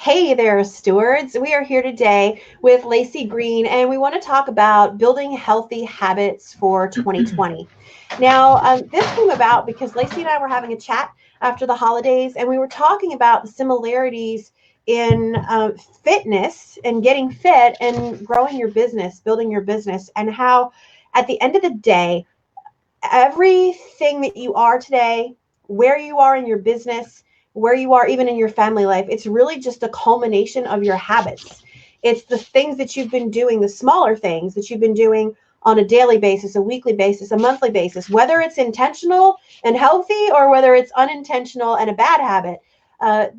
Hey there, stewards. We are here today with Lacey Green, and we want to talk about building healthy habits for 2020. Now, this came about because Lacey and I were having a chat after the holidays, and we were talking about the similarities in fitness and getting fit and growing your business, building your business, and how at the end of the day, everything that you are today, where you are in your business, where you are even in your family life, it's really just a culmination of your habits. It's the things that you've been doing, the smaller things that you've been doing on a daily basis, a weekly basis, a monthly basis, whether it's intentional and healthy or whether it's unintentional and a bad habit.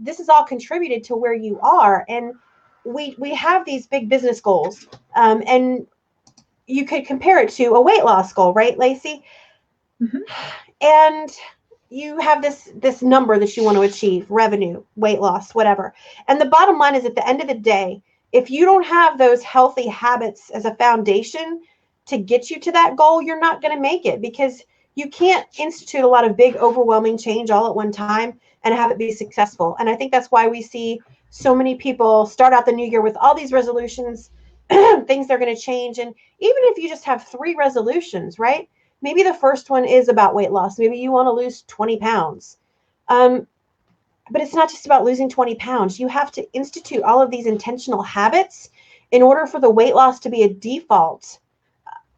This is all contributed to where you are. And we have these big business goals. And you could compare it to a weight loss goal, right, Lacey? Mhm. And you have this number that you want to achieve, revenue, weight loss, whatever. And the bottom line is, at the end of the day, if you don't have those healthy habits as a foundation to get you to that goal, you're not going to make it, because you can't institute a lot of big overwhelming change all at one time and have it be successful. And I think that's why we see so many people start out the new year with all these resolutions, things they're going to change. And even if you just have 3 resolutions, right? Maybe the first one is about weight loss. Maybe you want to lose 20 pounds. Um, but it's not just about losing 20 pounds. You have to institute all of these intentional habits in order for the weight loss to be a default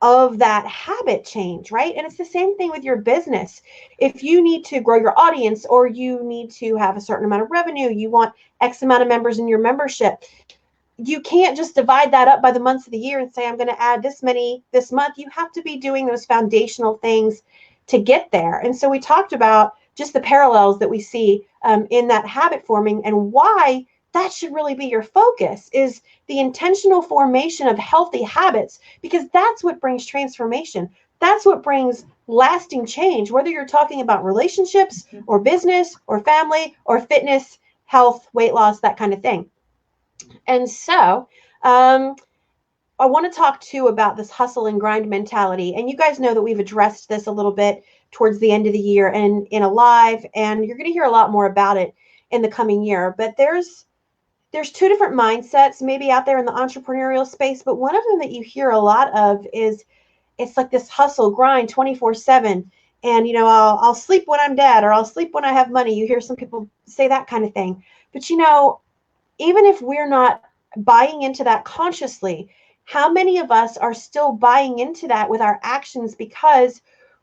of that habit change, right? And it's the same thing with your business. If you need to grow your audience, or you need to have a certain amount of revenue, you want X amount of members in your membership, you can't just divide that up by the months of the year and say, I'm going to add this many this month. You have to be doing those foundational things to get there. And so we talked about just the parallels that we see in that habit forming, and why that should really be your focus is the intentional formation of healthy habits, because that's what brings transformation. That's what brings lasting change, whether you're talking about relationships or business or family or fitness, health, weight loss, that kind of thing. And so, I want to talk too about this hustle and grind mentality. And you guys know that we've addressed this a little bit towards the end of the year and in a live, and you're going to hear a lot more about it in the coming year. But there's 2 different mindsets maybe out there in the entrepreneurial space, but one of them that you hear a lot of is it's like this hustle grind 24/7. And I'll sleep when I'm dead, or I'll sleep when I have money. You hear some people say that kind of thing. But even if we're not buying into that consciously, how many of us are still buying into that with our actions, because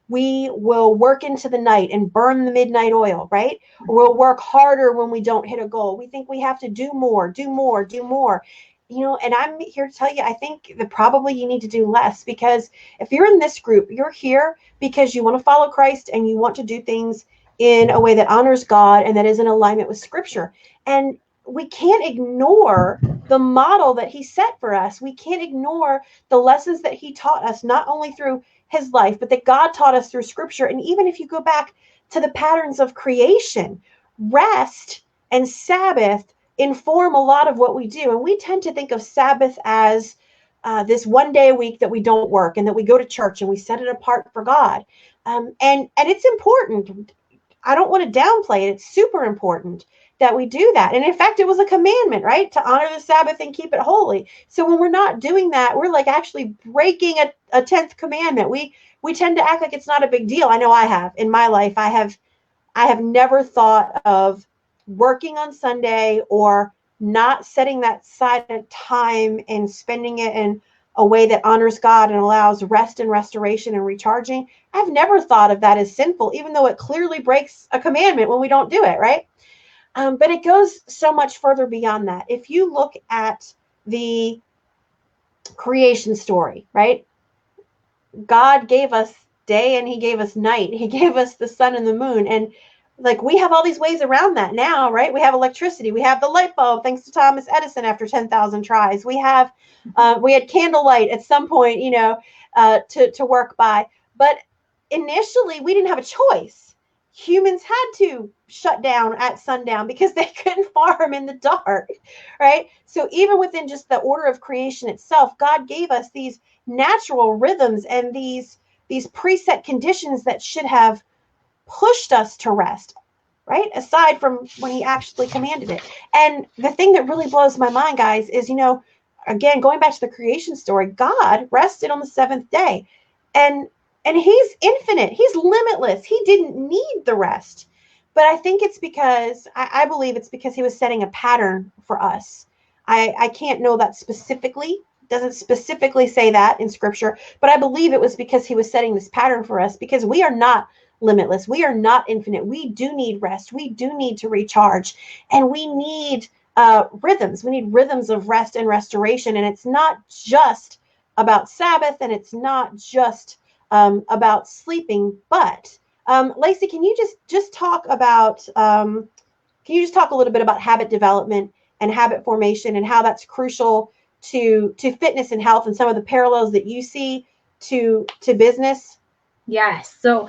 we will work into the night and burn the midnight oil, right? Or we'll work harder when we don't hit a goal. We think we have to do more, do more, do more. And I'm here to tell you, I think that probably you need to do less, because if you're in this group, you're here because you want to follow Christ and you want to do things in a way that honors God and that is in alignment with Scripture. And we can't ignore the model that he set for us. We can't ignore the lessons that he taught us, not only through his life, but that God taught us through Scripture. And even if you go back to the patterns of creation, rest and Sabbath inform a lot of what we do. And we tend to think of Sabbath as this one day a week that we don't work and that we go to church and we set it apart for God. And it's important. I don't want to downplay it. It's super important that we do that. And in fact, it was a commandment, right? To honor the Sabbath and keep it holy. So when we're not doing that, we're like actually breaking a 10th commandment. We tend to act like it's not a big deal. I know I have in my life. I have never thought of working on Sunday or not setting that side time and spending it in a way that honors God and allows rest and restoration and recharging. I've never thought of that as sinful, even though it clearly breaks a commandment when we don't do it, right? But it goes so much further beyond that. If you look at the creation story, right? God gave us day and he gave us night. He gave us the sun and the moon. And like we have all these ways around that now, right? We have electricity. We have the light bulb, thanks to Thomas Edison after 10,000 tries. We had candlelight at some point, to work by. But initially, we didn't have a choice. Humans had to shut down at sundown because they couldn't farm in the dark, right? So even within just the order of creation itself, God gave us these natural rhythms and these preset conditions that should have pushed us to rest, right? Aside from when he actually commanded it. And the thing that really blows my mind, guys, is, again, going back to the creation story, God rested on the seventh day. And he's infinite. He's limitless. He didn't need the rest. But I think it's because, I believe it's because he was setting a pattern for us. I can't know that specifically. Doesn't specifically say that in scripture, but I believe it was because he was setting this pattern for us, because we are not limitless. We are not infinite. We do need rest. We do need to recharge, and we need rhythms. We need rhythms of rest and restoration. And it's not just about Sabbath, and it's not just about sleeping. But Lacey, can you just talk about can you just talk a little bit about habit development and habit formation, and how that's crucial to fitness and health, and some of the parallels that you see to business? Yes. So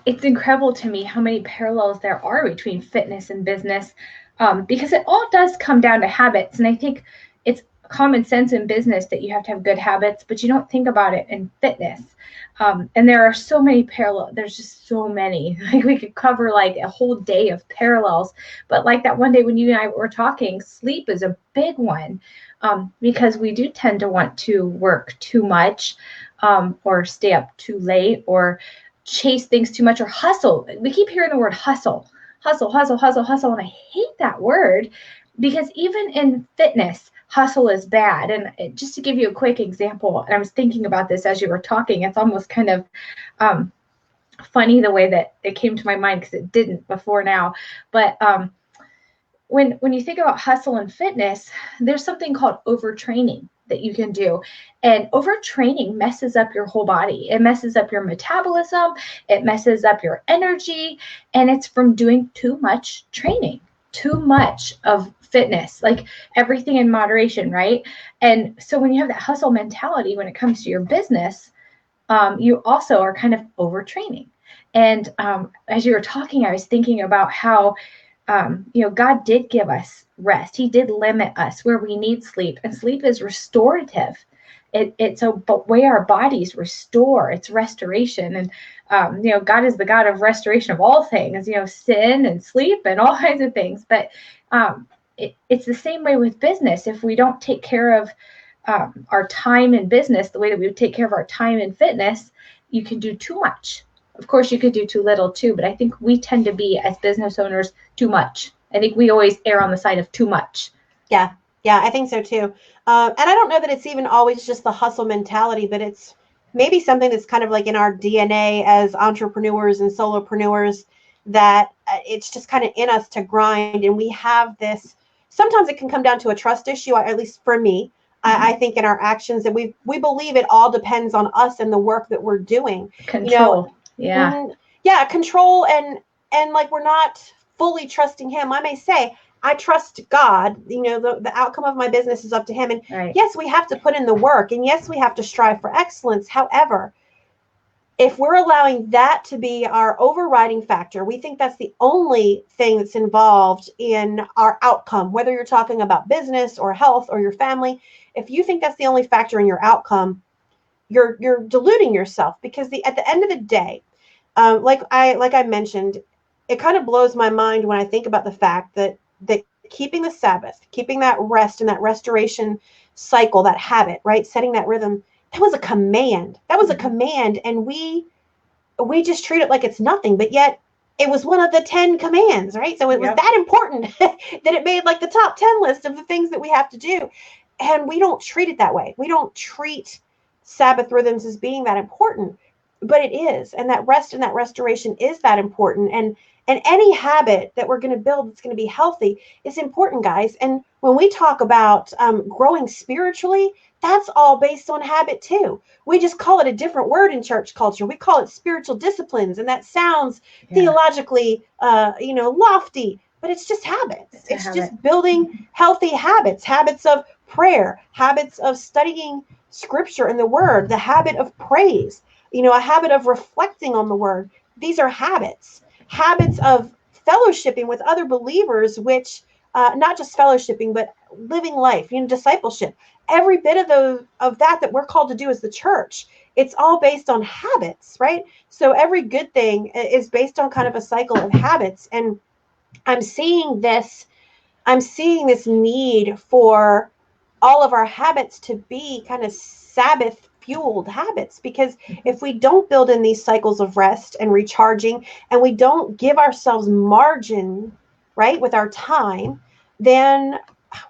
it's incredible to me how many parallels there are between fitness and business, because it all does come down to habits. And I think it's common sense in business that you have to have good habits, but you don't think about it in fitness. And there are so many parallels. There's just so many. Like, we could cover like a whole day of parallels. But like that one day when you and I were talking, sleep is a big one, because we do tend to want to work too much, or stay up too late, or chase things too much, or hustle. We keep hearing the word hustle, hustle, hustle, hustle, hustle. And I hate that word, because even in fitness, hustle is bad. And just to give you a quick example, and I was thinking about this as you were talking, it's almost kind of funny the way that it came to my mind, because it didn't before now. But when you think about hustle and fitness, there's something called overtraining that you can do. And overtraining messes up your whole body. It messes up your metabolism. It messes up your energy. And it's from doing too much training, too much of fitness, like everything in moderation, right? And so when you have that hustle mentality, when it comes to your business, you also are kind of overtraining. And as you were talking, I was thinking about how God did give us rest. He did limit us where we need sleep, and sleep is restorative. It's a way our bodies restore. It's restoration. And God is the God of restoration of all things, sin and sleep and all kinds of things. But it's the same way with business. If we don't take care of our time in business the way that we would take care of our time in fitness, you can do too much. Of course, you could do too little too, but I think we tend to be, as business owners, too much. I think we always err on the side of too much. Yeah, I think so too. And I don't know that it's even always just the hustle mentality, but it's maybe something that's kind of like in our DNA as entrepreneurs and solopreneurs, that it's just kind of in us to grind. And we have this, sometimes it can come down to a trust issue, at least for me. I think in our actions, that we believe it all depends on us and the work that we're doing. Control. Yeah. Yeah, control, and like, we're not fully trusting him. I may say, I trust God. The outcome of my business is up to him. And right. Yes, we have to put in the work, and yes, we have to strive for excellence. However, if we're allowing that to be our overriding factor, we think that's the only thing that's involved in our outcome, whether you're talking about business or health or your family. If you think that's the only factor in your outcome, you're deluding yourself, because at the end of the day, like I mentioned, it kind of blows my mind when I think about the fact that keeping the Sabbath, keeping that rest and that restoration cycle, that habit, right, setting that rhythm, that was a command. That was a command, and we just treat it like it's nothing, but yet it was one of the 10 commands, right? So it was that important that it made like the top 10 list of the things that we have to do. And we don't treat it that way. We don't treat Sabbath rhythms as being that important, but it is. And that rest and that restoration is that important. And any habit that we're going to build that's going to be healthy is important, guys. And when we talk about growing spiritually, that's all based on habit too. We just call it a different word in church culture. We call it spiritual disciplines, and that sounds theologically, lofty, but it's just habits. It's just building healthy habits of prayer, habits of studying scripture and the word, the habit of praise, a habit of reflecting on the word. These are habits of fellowshipping with other believers, which not just fellowshipping, but living life, discipleship. Every bit of that we're called to do as the church it's all based on habits, right? So every good thing is based on kind of a cycle of habits. And I'm seeing this, I'm seeing this need for all of our habits to be kind of Sabbath fueled habits, because if we don't build in these cycles of rest and recharging, and we don't give ourselves margin, right, with our time, then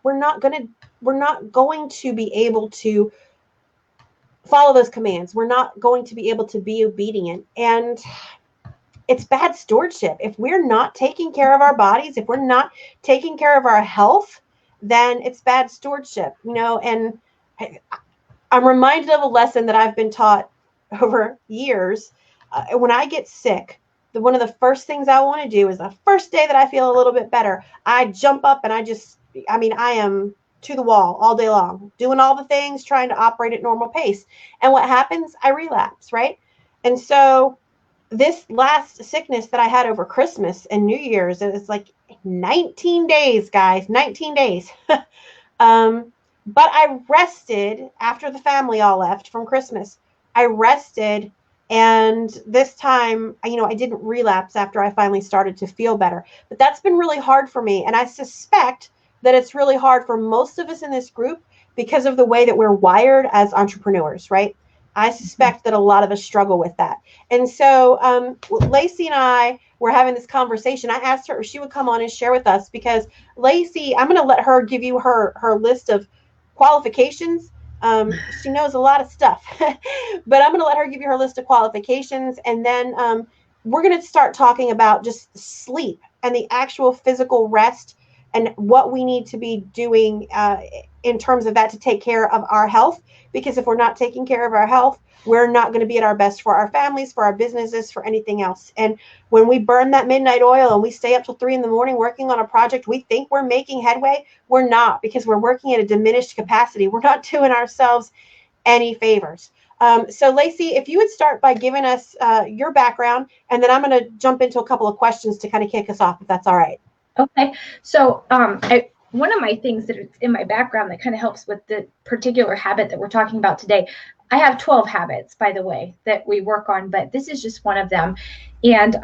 we're not going to be able to follow those commands. We're not going to be able to be obedient. And it's bad stewardship. If we're not taking care of our bodies, if we're not taking care of our health, then it's bad stewardship, you know. And I'm reminded of a lesson that I've been taught over years. When I get sick, one of the first things I want to do is the first day that I feel a little bit better, I jump up and I am to the wall all day long, doing all the things, trying to operate at normal pace. And what happens? I relapse, right? And so this last sickness that I had over Christmas and New Year's, it's like 19 days, guys, 19 days. But I rested after the family all left from Christmas. I rested, and this time, you know, I didn't relapse after I finally started to feel better. But that's been really hard for me, and I suspect that it's really hard for most of us in this group because of the way that we're wired as entrepreneurs, right? I suspect that a lot of us struggle with that. And so Lacey and I were having this conversation. I asked her if she would come on and share with us, because Lacey, I'm going to let her give you her list of qualifications. She knows a lot of stuff, but I'm going to let her give you her list of qualifications. And then we're going to start talking about just sleep and the actual physical rest and what we need to be doing in terms of that to take care of our health. Because if we're not taking care of our health, we're not going to be at our best for our families, for our businesses, for anything else. And when we burn that midnight oil and we stay up till 3 a.m. working on a project, we think we're making headway. We're not, because we're working at a diminished capacity. We're not doing ourselves any favors. So Lacey, if you would start by giving us your background, and then I'm going to jump into a couple of questions to kind of kick us off, if that's all right. Okay. So one of my things that is in my background that kind of helps with the particular habit that we're talking about today, I have 12 habits, by the way, that we work on, but this is just one of them. And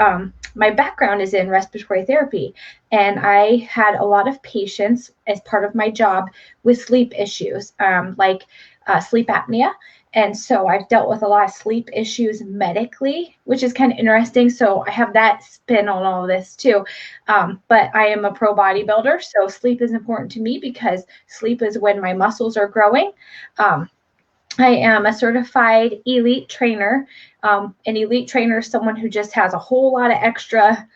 my background is in respiratory therapy, and I had a lot of patients as part of my job with sleep issues, like sleep apnea. And so I've dealt with a lot of sleep issues medically, which is kind of interesting. So I have that spin on all of this too. But I am a pro bodybuilder, so sleep is important to me because sleep is when my muscles are growing. I am a certified elite trainer. An elite trainer is someone who just has a whole lot of extra.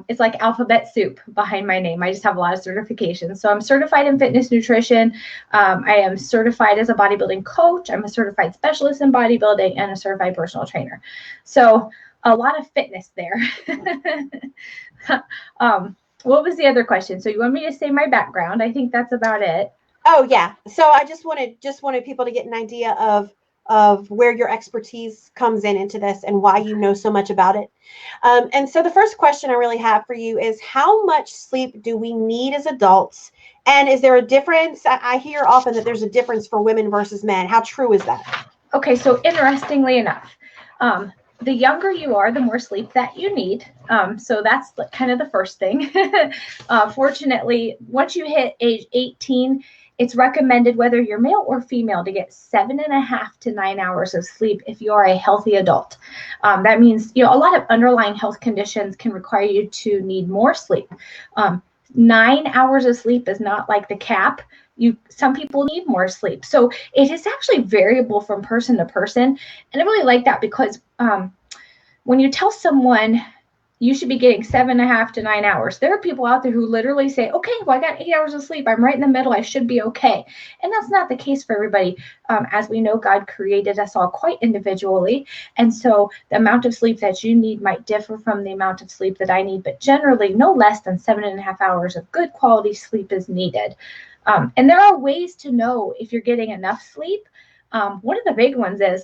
It's like alphabet soup behind my name. I just have a lot of certifications. So I'm certified in fitness nutrition. I am certified as a bodybuilding coach. I'm a certified specialist in bodybuilding and a certified personal trainer. So a lot of fitness there. What was the other question? So you want me to say my background? I think that's about it. Oh yeah. So I just wanted people to get an idea of where your expertise comes into this and why you know so much about it. And so the first question I really have for you is, how much sleep do we need as adults? And is there a difference? I hear often that there's a difference for women versus men. How true is that? Okay, so interestingly enough, the younger you are, the more sleep that you need. So that's kind of the first thing. Fortunately, once you hit age 18, it's recommended, whether you're male or female, to get 7.5 to 9 hours of sleep if you are a healthy adult. That means, a lot of underlying health conditions can require you to need more sleep. 9 hours of sleep is not like the cap. Some people need more sleep. So it is actually variable from person to person. And I really like that, because when you tell someone you should be getting 7.5 to 9 hours, there are people out there who literally say, okay, well, I got 8 hours of sleep. I'm right in the middle. I should be okay. And that's not the case for everybody. As we know, God created us all quite individually. And so the amount of sleep that you need might differ from the amount of sleep that I need, but generally no less than 7.5 hours of good quality sleep is needed. And there are ways to know if you're getting enough sleep. One of the big ones is,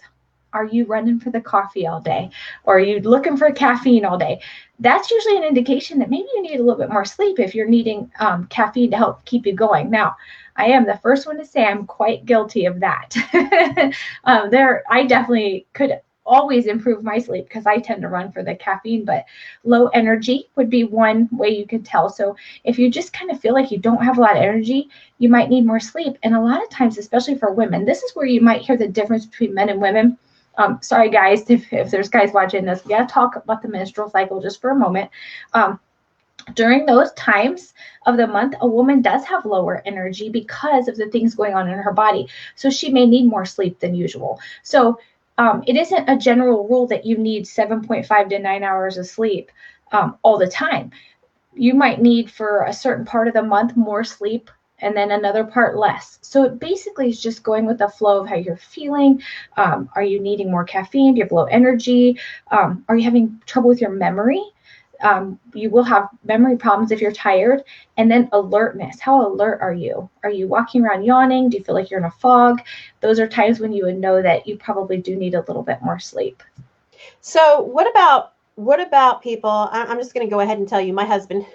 Are you running for the coffee all day? Or are you looking for caffeine all day? That's usually an indication that maybe you need a little bit more sleep if you're needing caffeine to help keep you going. Now, I am the first one to say I'm quite guilty of that. I definitely could always improve my sleep because I tend to run for the caffeine, but low energy would be one way you could tell. So if you just kind of feel like you don't have a lot of energy, you might need more sleep. And a lot of times, especially for women, this is where you might hear the difference between men and women. Sorry, guys, if there's guys watching this, we got to talk about the menstrual cycle just for a moment. During those times of the month, a woman does have lower energy because of the things going on in her body. So she may need more sleep than usual. So it isn't a general rule that you need 7.5 to 9 hours of sleep all the time. You might need for a certain part of the month more sleep and then another part less. So it basically is just going with the flow of how you're feeling. Are you needing more caffeine? Do you have low energy? Are you having trouble with your memory? You will have memory problems if you're tired. And then alertness. How alert are you? Are you walking around yawning? Do you feel like you're in a fog? Those are times when you would know that you probably do need a little bit more sleep. So what about people? I'm just going to go ahead and tell you, my husband,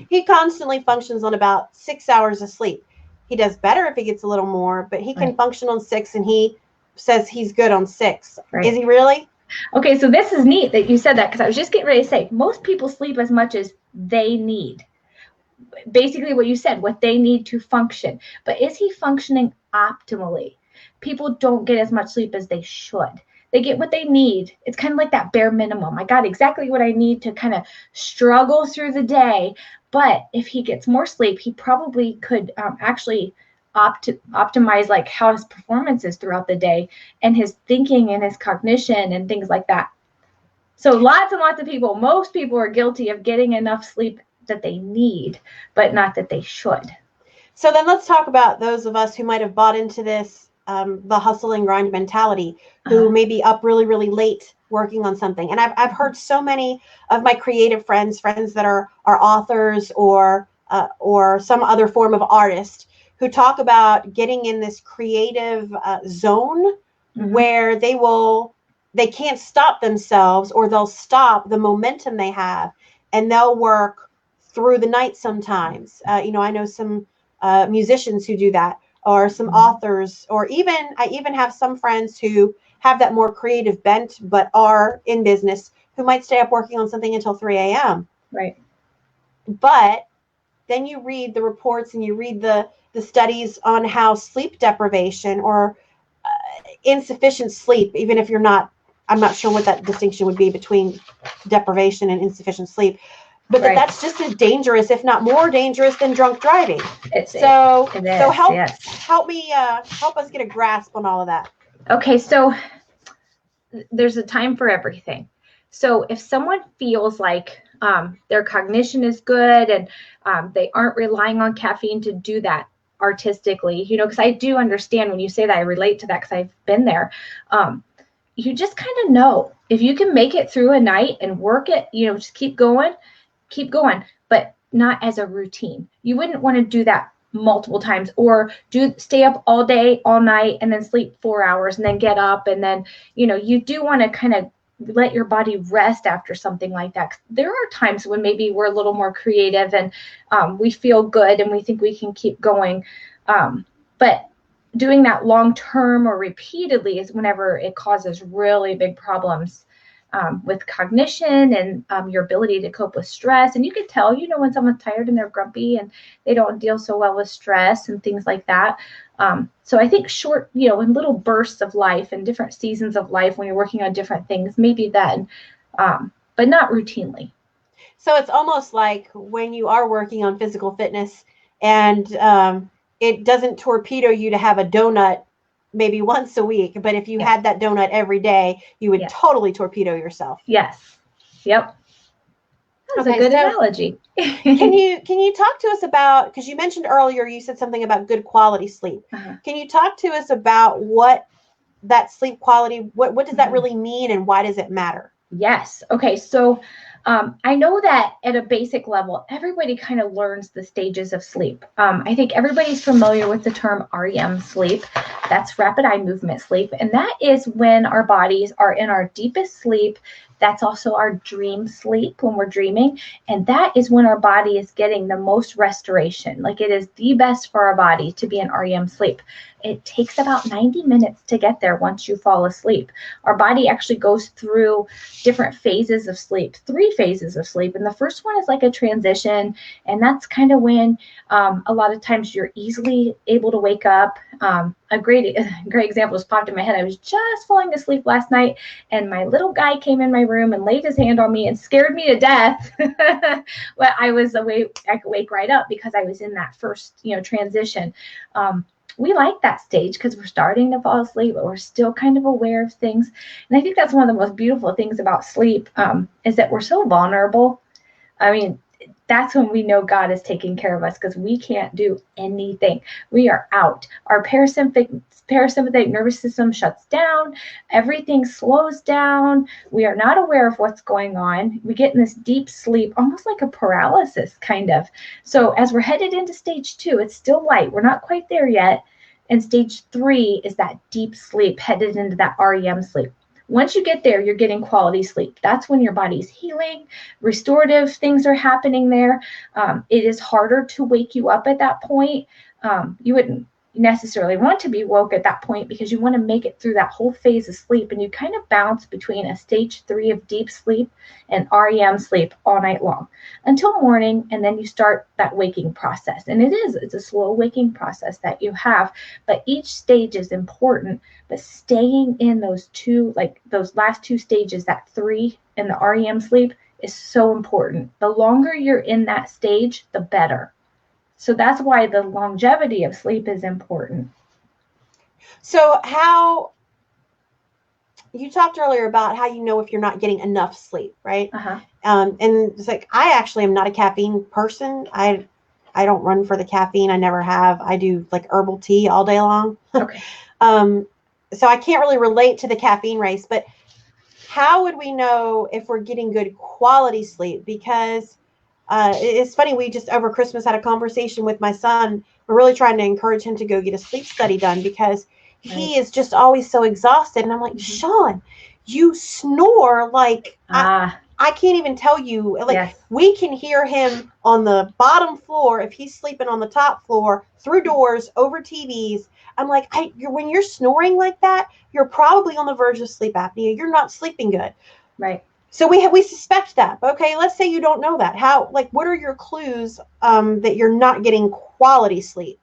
he constantly functions on about 6 hours of sleep. He does better if he gets a little more, but he can function on 6, and he says he's good on 6. Right. Is he really? Okay, so this is neat that you said that, because I was just getting ready to say, most people sleep as much as they need. Basically what you said, what they need to function. But is he functioning optimally? People don't get as much sleep as they should. They get what they need. It's kind of like that bare minimum. I got exactly what I need to kind of struggle through the day. But if he gets more sleep, he probably could actually optimize like how his performance is throughout the day and his thinking and his cognition and things like that. So lots and lots of people, most people are guilty of getting enough sleep that they need, but not that they should. So then let's talk about those of us who might have bought into this, the hustle and grind mentality, who may be up really, really late working on something. And I've heard so many of my creative friends that are authors or some other form of artist, who talk about getting in this creative zone where they can't stop themselves, or they'll stop the momentum they have, and they'll work through the night sometimes. I know some musicians who do that, or some authors, or I even have some friends who have that more creative bent, but are in business, who might stay up working on something until 3 a.m. Right. But then you read the reports and you read the studies on how sleep deprivation or insufficient sleep, even if I'm not sure what that distinction would be between deprivation and insufficient sleep, but that's just as dangerous, if not more dangerous, than drunk driving. So help us get a grasp on all of that. Okay, so there's a time for everything. So if someone feels like their cognition is good and they aren't relying on caffeine to do that artistically, because I do understand when you say that, I relate to that because I've been there. You just kind of know if you can make it through a night and work it, just keep going, but not as a routine. You wouldn't want to do that multiple times, or stay up all day, all night, and then sleep 4 hours and then get up. And then, you do want to kind of let your body rest after something like that. There are times when maybe we're a little more creative and we feel good and we think we can keep going. But doing that long term or repeatedly is whenever it causes really big problems with cognition and your ability to cope with stress. And you can tell, when someone's tired and they're grumpy and they don't deal so well with stress and things like that. So I think short, in little bursts of life and different seasons of life when you're working on different things, maybe then, but not routinely. So it's almost like when you are working on physical fitness and it doesn't torpedo you to have a donut maybe once a week, but if you had that donut every day, you would totally torpedo yourself. Yes. Yep. That's a good analogy. Can you talk to us about, because you mentioned earlier, you said something about good quality sleep. Can you talk to us about what that sleep quality, what does that really mean and why does it matter? Yes. Okay. So I know that at a basic level, everybody kind of learns the stages of sleep. I think everybody's familiar with the term REM sleep. That's rapid eye movement sleep. And that is when our bodies are in our deepest sleep. That's also our dream sleep when we're dreaming. And that is when our body is getting the most restoration. Like it is the best for our body to be in REM sleep. It takes about 90 minutes to get there once you fall asleep. Our body actually goes through different phases of sleep, 3 phases of sleep. And the first one is like a transition. And that's kind of when a lot of times you're easily able to wake up. A great example just popped in my head. I was just falling asleep last night and my little guy came in my room and laid his hand on me and scared me to death. Well, I was awake, I could wake right up because I was in that first, transition. We like that stage because we're starting to fall asleep, but we're still kind of aware of things. And I think that's one of the most beautiful things about sleep, is that we're so vulnerable. I mean, that's when we know God is taking care of us because we can't do anything. We are out. Our parasympathetic nervous system shuts down. Everything slows down. We are not aware of what's going on. We get in this deep sleep, almost like a paralysis kind of. So as we're headed into stage 2, it's still light. We're not quite there yet. And stage 3 is that deep sleep headed into that REM sleep. Once you get there, you're getting quality sleep. That's when your body's healing, restorative things are happening there. It is harder to wake you up at that point. You wouldn't necessarily want to be woke at that point because you want to make it through that whole phase of sleep, and you kind of bounce between a stage 3 of deep sleep and REM sleep all night long until morning, and then you start that waking process. And it's a slow waking process that you have, but each stage is important. But staying in those last 2 stages, that 3 and the REM sleep, is so important. The longer you're in that stage, the better. So that's why the longevity of sleep is important. So how you talked earlier about how you know if you're not getting enough sleep, right? Uh-huh. And it's like, I actually am not a caffeine person. I don't run for the caffeine. I never have. I do like herbal tea all day long. Okay. So I can't really relate to the caffeine race, but how would we know if we're getting good quality sleep? Because it's funny, we just over Christmas had a conversation with my son. We're really trying to encourage him to go get a sleep study done because he is just always so exhausted. And I'm like, Sean, you snore like I can't even tell you. Like, yes. We can hear him on the bottom floor if he's sleeping on the top floor, through doors, over TVs. I'm like, when you're snoring like that, you're probably on the verge of sleep apnea. You're not sleeping good. Right. So we suspect that. Okay, let's say you don't know that. What are your clues that you're not getting quality sleep?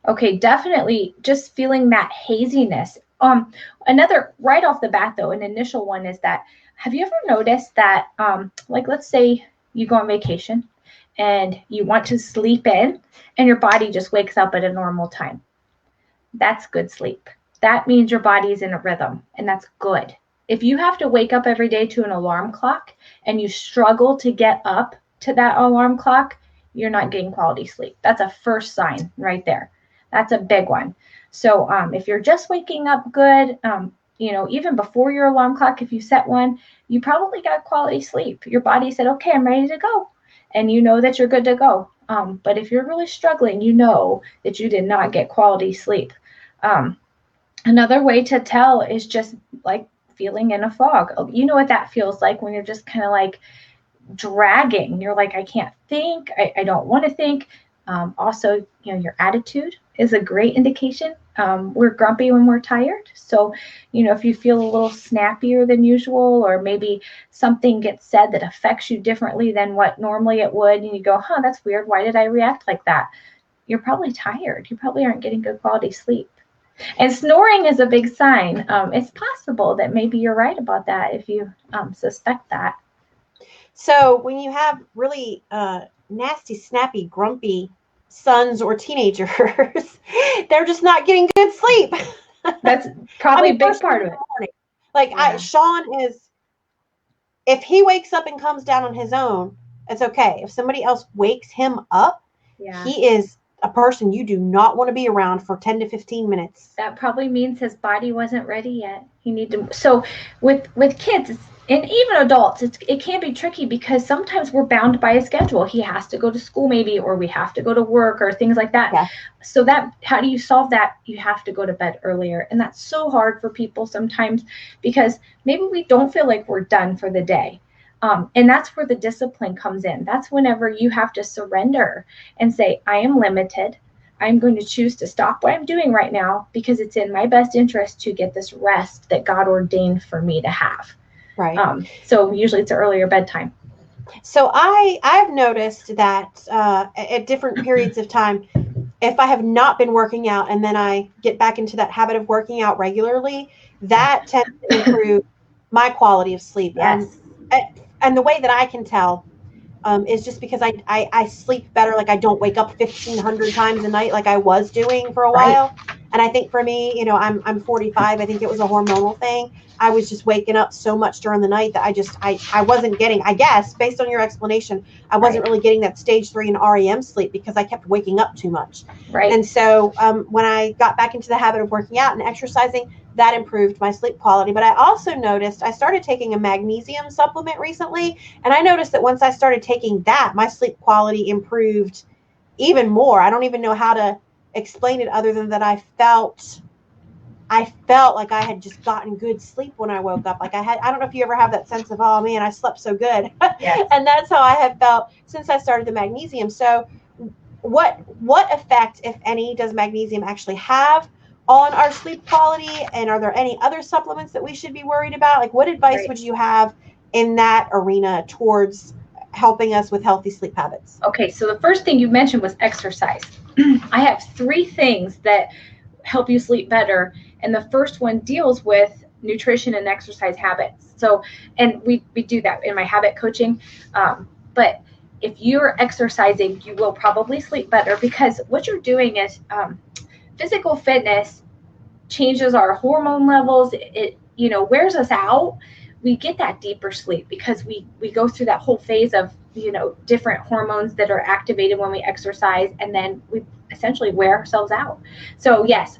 Okay, definitely just feeling that haziness. Another, right off the bat though, an initial one is that, have you ever noticed that, let's say you go on vacation and you want to sleep in and your body just wakes up at a normal time? That's good sleep. That means your body's in a rhythm, and that's good. If you have to wake up every day to an alarm clock and you struggle to get up to that alarm clock, you're not getting quality sleep. That's a first sign right there. That's a big one. So if you're just waking up good, even before your alarm clock, if you set one, you probably got quality sleep. Your body said, okay, I'm ready to go. And you know that you're good to go. But if you're really struggling, you know that you did not get quality sleep. Another way to tell is just like feeling in a fog. You know what that feels like when you're just kind of like dragging. You're like, I can't think. I don't want to think. Also, your attitude is a great indication. We're grumpy when we're tired. So, if you feel a little snappier than usual, or maybe something gets said that affects you differently than what normally it would, and you go, that's weird. Why did I react like that? You're probably tired. You probably aren't getting good quality sleep. And snoring is a big sign. It's possible that maybe you're right about that if you suspect that. So when you have really nasty, snappy, grumpy sons or teenagers, they're just not getting good sleep. That's probably a big part of it. Like Sean is, if he wakes up and comes down on his own, it's okay. If somebody else wakes him up, he is a person you do not want to be around for 10 to 15 minutes. That probably means his body wasn't ready yet. You need to. So with kids and even adults, it can be tricky because sometimes we're bound by a schedule. He has to go to school maybe, or we have to go to work or things like that. Yeah. So that, how do you solve that? You have to go to bed earlier. And that's so hard for people sometimes because maybe we don't feel like we're done for the day. And that's where the discipline comes in. That's whenever you have to surrender and say, I am limited. I'm going to choose to stop what I'm doing right now because it's in my best interest to get this rest that God ordained for me to have. Right. So usually it's an earlier bedtime. So I've noticed that at different periods of time, if I have not been working out and then I get back into that habit of working out regularly, that tends to improve my quality of sleep. Yes. And the way that I can tell is just because I sleep better. Like I don't wake up 1,500 times a night like I was doing for a while. And I think for me, you know, I'm 45. I think it was a hormonal thing. I was just waking up so much during the night that I wasn't getting, I guess, based on your explanation, I wasn't really getting that stage 3 and REM sleep because I kept waking up too much. Right. And so when I got back into the habit of working out and exercising, that improved my sleep quality. But I also noticed I started taking a magnesium supplement recently. And I noticed that once I started taking that, my sleep quality improved even more. I don't even know how to explain it other than that I felt like I had just gotten good sleep when I woke up. Like I don't know if you ever have that sense of, oh man, I slept so good. Yes. And that's how I have felt since I started the magnesium. So what effect, if any, does magnesium actually have on our sleep quality? And are there any other supplements that we should be worried about? Like what advice would you have in that arena towards helping us with healthy sleep habits? Okay, so the first thing you mentioned was exercise. I have 3 things that help you sleep better. And the first one deals with nutrition and exercise habits. So, and we do that in my habit coaching. But if you're exercising, you will probably sleep better because what you're doing is physical fitness changes our hormone levels. It wears us out. We get that deeper sleep because we go through that whole phase of, different hormones that are activated when we exercise, and then we essentially wear ourselves out. So yes,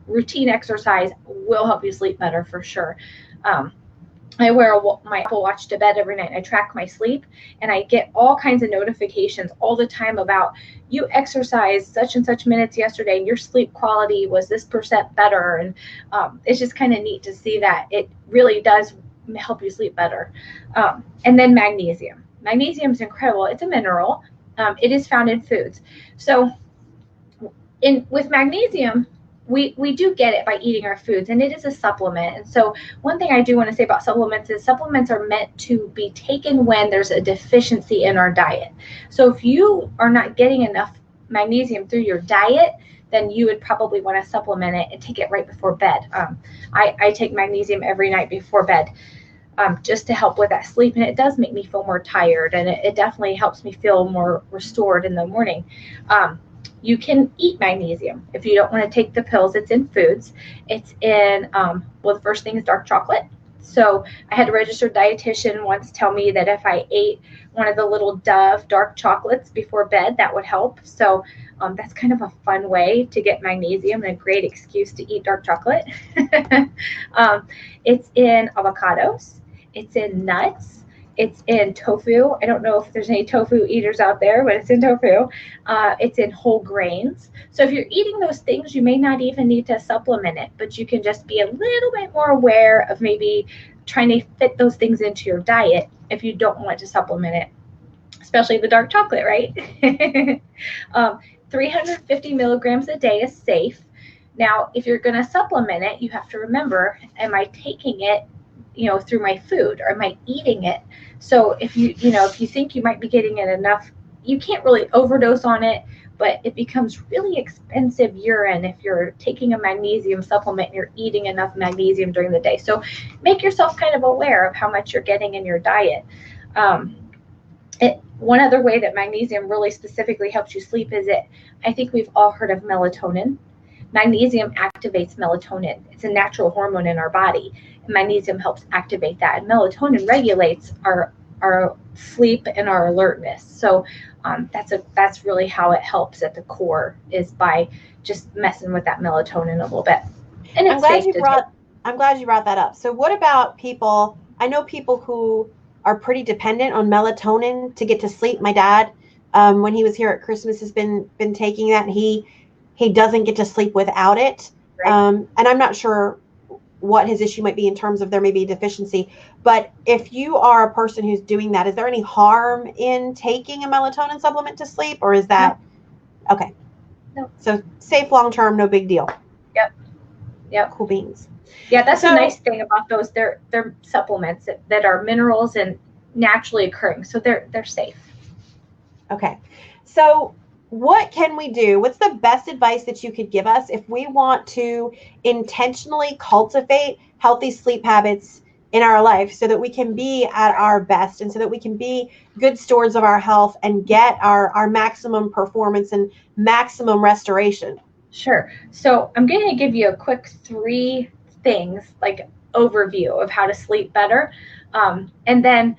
routine exercise will help you sleep better for sure. I wear my Apple Watch to bed every night. And I track my sleep, and I get all kinds of notifications all the time about you exercised such and such minutes yesterday, and your sleep quality was this % better. And it's just kind of neat to see that it really does help you sleep better. And then magnesium. Magnesium is incredible. It's a mineral. It is found in foods. So with magnesium, we do get it by eating our foods, and it is a supplement. And so one thing I do want to say about supplements is supplements are meant to be taken when there's a deficiency in our diet. So if you are not getting enough magnesium through your diet, then you would probably want to supplement it and take it right before bed. I take magnesium every night before bed just to help with that sleep. And it does make me feel more tired, and it definitely helps me feel more restored in the morning. You can eat magnesium if you don't want to take the pills. It's in foods. It's in, the first thing is dark chocolate. So I had a registered dietitian once tell me that if I ate one of the little Dove dark chocolates before bed, that would help. So that's kind of a fun way to get magnesium and a great excuse to eat dark chocolate. It's in avocados. It's in nuts. It's in tofu. I don't know if there's any tofu eaters out there, but it's in tofu. It's in whole grains. So if you're eating those things, you may not even need to supplement it, but you can just be a little bit more aware of maybe trying to fit those things into your diet if you don't want to supplement it, especially the dark chocolate, right? 350 milligrams a day is safe. Now, if you're going to supplement it, you have to remember, am I taking it through my food, or am I eating it? So if you think you might be getting it enough, you can't really overdose on it, but it becomes really expensive urine if you're taking a magnesium supplement and you're eating enough magnesium during the day. So make yourself kind of aware of how much you're getting in your diet. One other way that magnesium really specifically helps you sleep is I think we've all heard of melatonin. Magnesium activates melatonin. It's a natural hormone in our body. Magnesium helps activate that, and melatonin regulates our sleep and our alertness. So that's really how it helps at the core, is by just messing with that melatonin a little bit. And it's safe to take. I'm glad you brought that up. So what about people, I know people who are pretty dependent on melatonin to get to sleep. My dad, when he was here at Christmas, has been taking that, and he doesn't get to sleep without it. Right. And I'm not sure what his issue might be in terms of there may be a deficiency. But if you are a person who's doing that, is there any harm in taking a melatonin supplement to sleep, or is that okay? No. So safe long term, no big deal. Yep. Cool beans. Yeah, that's a nice thing about those. They're supplements that are minerals and naturally occurring, so they're safe. Okay. So what can we do? What's the best advice that you could give us if we want to intentionally cultivate healthy sleep habits in our life so that we can be at our best and so that we can be good stewards of our health and get our maximum performance and maximum restoration? Sure. So I'm going to give you a quick 3 things, like overview of how to sleep better. And then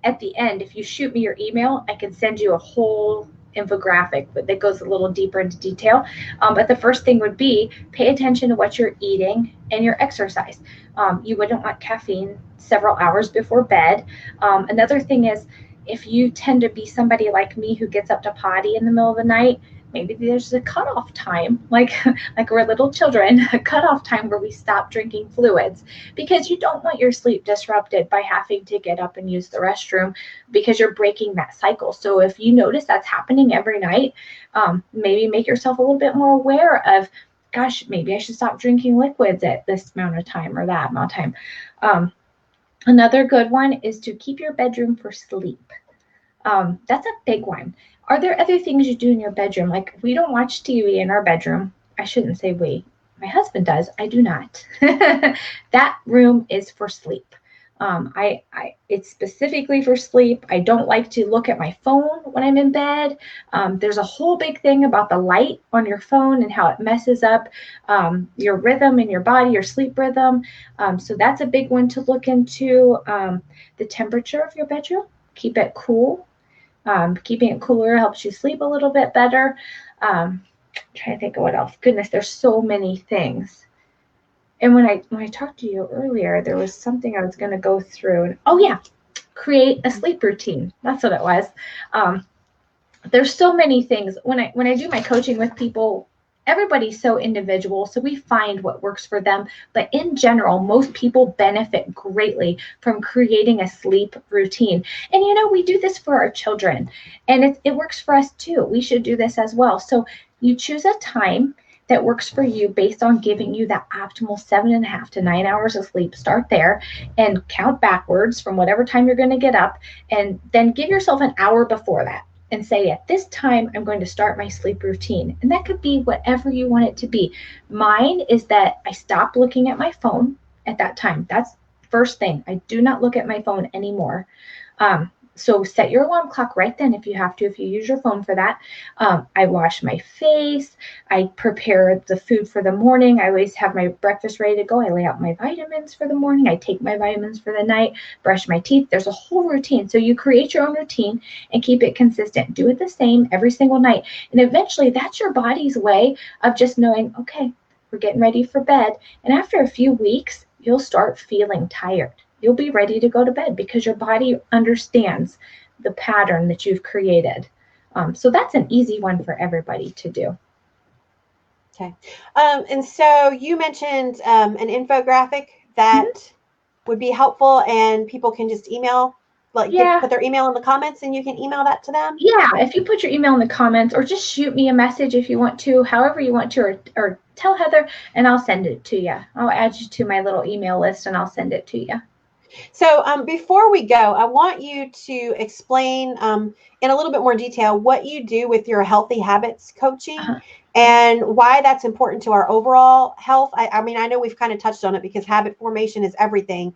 at the end, if you shoot me your email, I can send you a whole infographic that goes a little deeper into detail. But the first thing would be pay attention to what you're eating and your exercise. You wouldn't want caffeine several hours before bed. Another thing is, if you tend to be somebody like me who gets up to potty in the middle of the night, maybe there's a cutoff time, like we're little children, a cutoff time where we stop drinking fluids, because you don't want your sleep disrupted by having to get up and use the restroom, because you're breaking that cycle. So if you notice that's happening every night, maybe make yourself a little bit more aware of, gosh, maybe I should stop drinking liquids at this amount of time or that amount of time. Another good one is to keep your bedroom for sleep. That's a big one. Are there other things you do in your bedroom? Like, we don't watch TV in our bedroom. I shouldn't say we. My husband does. I do not. That room is for sleep. It's specifically for sleep. I don't like to look at my phone when I'm in bed. There's a whole big thing about the light on your phone and how it messes up your rhythm in your body, your sleep rhythm. So that's a big one to look into. The temperature of your bedroom, keep it cool. Keeping it cooler helps you sleep a little bit better. Trying to think of what else. Goodness, there's so many things. And when I talked to you earlier, there was something I was going to go through. Oh yeah, create a sleep routine. That's what it was. There's so many things. When I do my coaching with people, everybody's so individual, so we find what works for them. But in general, most people benefit greatly from creating a sleep routine. And we do this for our children, and it works for us too. We should do this as well. So you choose a time that works for you based on giving you that optimal 7.5 to 9 hours of sleep. Start there and count backwards from whatever time you're going to get up, and then give yourself an hour before that. And say, at this time, I'm going to start my sleep routine. And that could be whatever you want it to be. Mine is that I stop looking at my phone at that time. That's first thing. I do not look at my phone anymore. So set your alarm clock right then if you have to, if you use your phone for that. I wash my face. I prepare the food for the morning. I always have my breakfast ready to go. I lay out my vitamins for the morning. I take my vitamins for the night, brush my teeth. There's a whole routine. So you create your own routine and keep it consistent. Do it the same every single night. And eventually that's your body's way of just knowing, okay, we're getting ready for bed. And after a few weeks, you'll start feeling tired. You'll be ready to go to bed because your body understands the pattern that you've created. So that's an easy one for everybody to do. Okay. And so you mentioned an infographic that would be helpful, and people can just email, put their email in the comments and you can email that to them? Yeah, if you put your email in the comments, or just shoot me a message if you want to, however you want to, or tell Heather and I'll send it to you. I'll add you to my little email list and I'll send it to you. So before we go, I want you to explain in a little bit more detail what you do with your healthy habits coaching and why that's important to our overall health. I mean, I know we've kind of touched on it because habit formation is everything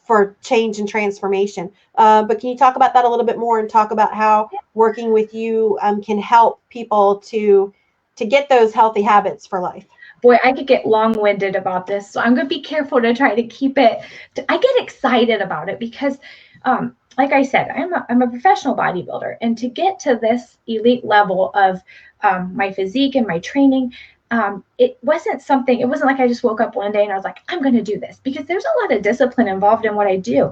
for change and transformation. But can you talk about that a little bit more and talk about how working with you can help people to get those healthy habits for life? Boy, I could get long-winded about this, so I'm going to be careful to try to keep it. I get excited about it because, like I said, I'm a professional bodybuilder, and to get to this elite level of my physique and my training, it wasn't like I just woke up one day and I was like, I'm going to do this, because there's a lot of discipline involved in what I do.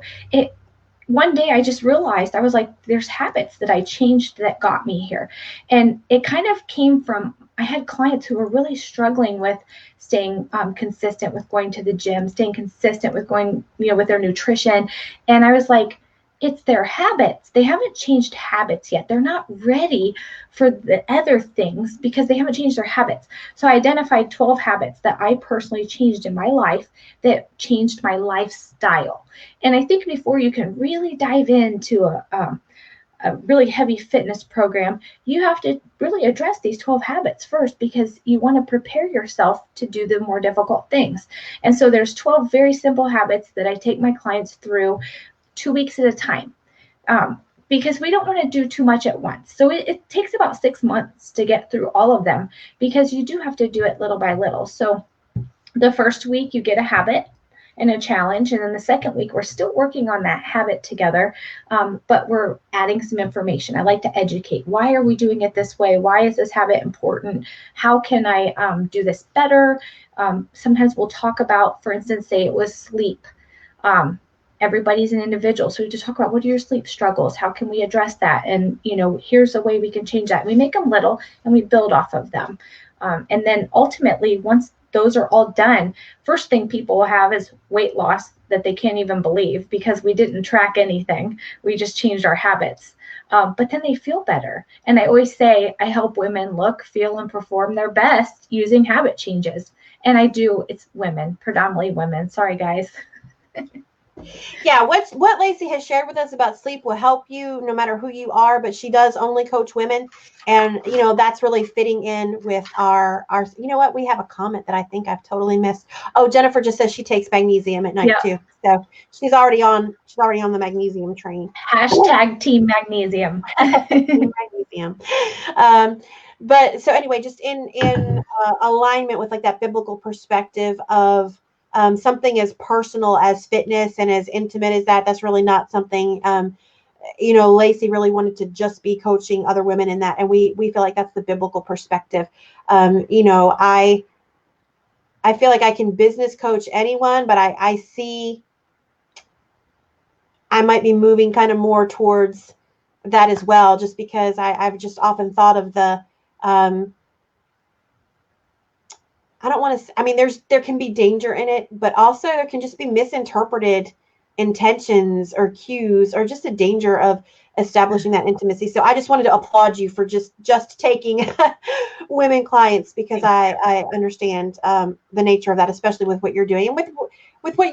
One day I just realized, I was like, there's habits that I changed that got me here. And it kind of came from, I had clients who were really struggling with staying consistent with going to the gym, staying consistent with going, with their nutrition. And I was like, it's their habits. They haven't changed habits yet. They're not ready for the other things because they haven't changed their habits. So I identified 12 habits that I personally changed in my life that changed my lifestyle. And I think before you can really dive into a really heavy fitness program, you have to really address these 12 habits first, because you want to prepare yourself to do the more difficult things. And so there's 12 very simple habits that I take my clients through 2 weeks at a time, because we don't want to do too much at once. So it takes about 6 months to get through all of them, because you do have to do it little by little. So the first week you get a habit and a challenge, and then the second week we're still working on that habit together, but we're adding some information. I like to educate. Why are we doing it this way? Why is this habit important? How can I do this better? Sometimes we'll talk about, for instance, say it was sleep. Everybody's an individual. So we just talk about, what are your sleep struggles? How can we address that? And, here's a way we can change that. We make them little and we build off of them. And then ultimately, once those are all done, first thing people will have is weight loss that they can't even believe, because we didn't track anything. We just changed our habits. But then they feel better. And I always say, I help women look, feel, and perform their best using habit changes. And it's women, predominantly women. Sorry, guys. Yeah, what Lacey has shared with us about sleep will help you no matter who you are, but she does only coach women. And, that's really fitting in with our, what, we have a comment that I think I've totally missed. Oh, Jennifer just says she takes magnesium at night too. So she's already on the magnesium train. # team magnesium. Team magnesium. But so anyway, just in alignment with like that biblical perspective of, something as personal as fitness and as intimate as that's really not something, Lacey really wanted to just be coaching other women in that. And we feel like that's the biblical perspective. I feel like I can business coach anyone, but I see I might be moving kind of more towards that as well, just because I've just often thought of the, I don't want to, there can be danger in it, but also there can just be misinterpreted intentions or cues, or just a danger of establishing that intimacy. So I just wanted to applaud you for just taking women clients, because I understand the nature of that, especially with what you're doing. And with what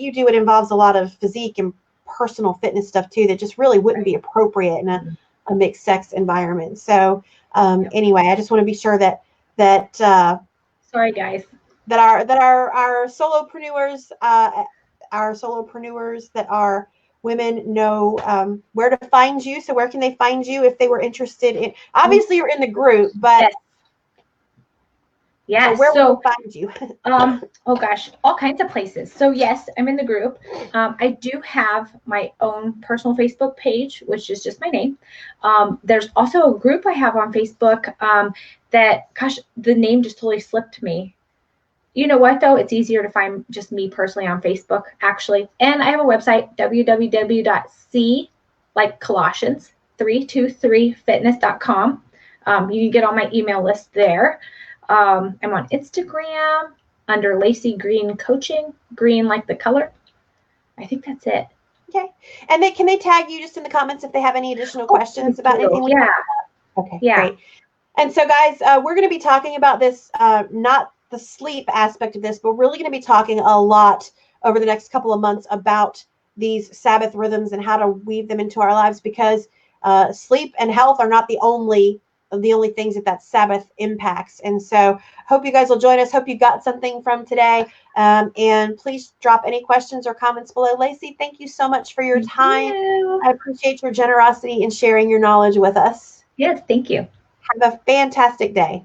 you do, it involves a lot of physique and personal fitness stuff too, that just really wouldn't be appropriate in a mixed sex environment. So anyway, I just want to be sure that sorry, guys. That our solopreneurs, that are women know where to find you. So where can they find you if they were interested in? Obviously, you're in the group, but yes. So where will they find you? Oh gosh, all kinds of places. So yes, I'm in the group. I do have my own personal Facebook page, which is just my name. There's also a group I have on Facebook that, gosh, the name just totally slipped me. You know what, though? It's easier to find just me personally on Facebook, actually. And I have a website, www.c, like Colossians, 323fitness.com. You can get on my email list there. I'm on Instagram under Lacey Green Coaching, green like the color. I think that's it. Okay. And can they tag you just in the comments if they have any additional questions about anything? Yeah. Okay, yeah. Great. And so, guys, we're going to be talking about this, not the sleep aspect of this, but we're really going to be talking a lot over the next couple of months about these Sabbath rhythms and how to weave them into our lives, because sleep and health are not the only things that Sabbath impacts. And so hope you guys will join us. Hope you got something from today. And please drop any questions or comments below. Lacey, thank you so much for your time. I appreciate your generosity in sharing your knowledge with us. Yes, thank you. Have a fantastic day.